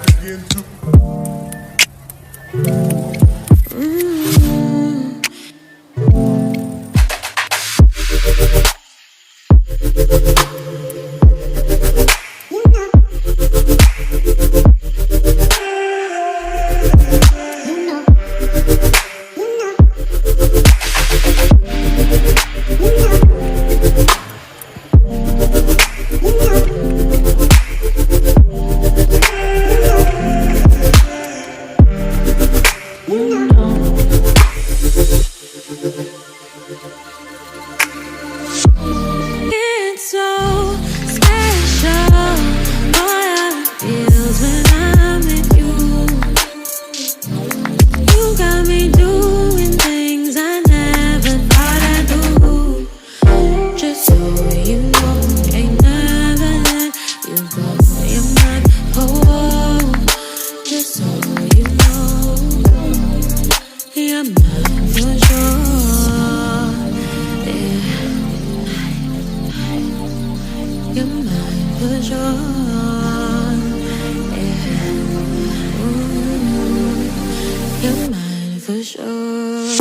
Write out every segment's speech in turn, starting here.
begin to It's so special, boy, how it feels when I'm with you. You got me doing things I never thought I'd do. Just so you know, ain't never let you go. You're my whole. Just so you know, you're mine for sure. You're mine for sure. Yeah. Ooh, you're mine for sure.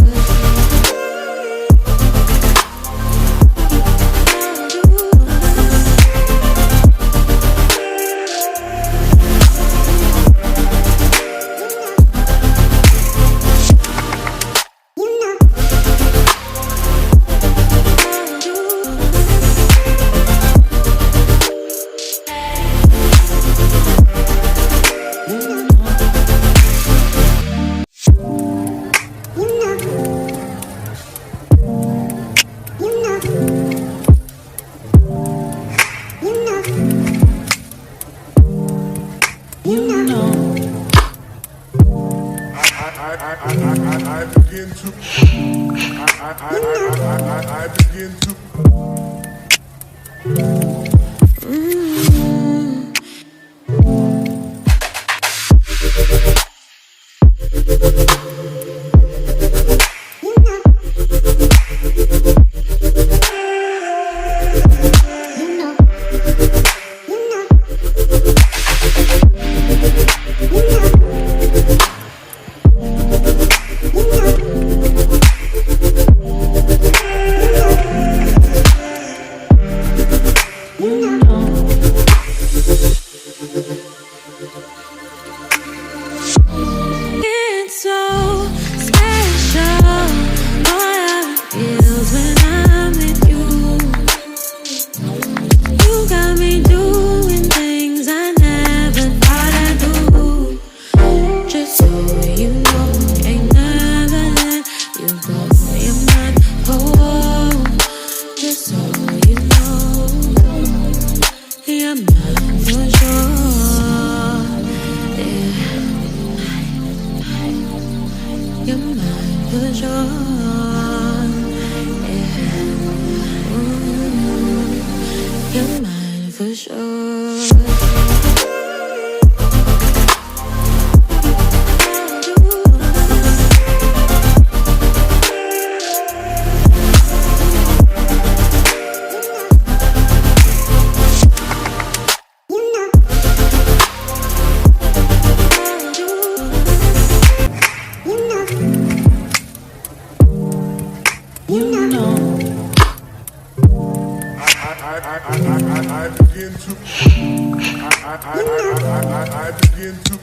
I begin to I begin to It's so special, boy, how it feels when I'm with you. You got me doing things I never thought I'd do. Just so you know, ain't never let you go. You're my whole. Just so you know, you're mine for sure. You're mine for sure. Yeah. Ooh, you're mine for sure. I begin to I begin to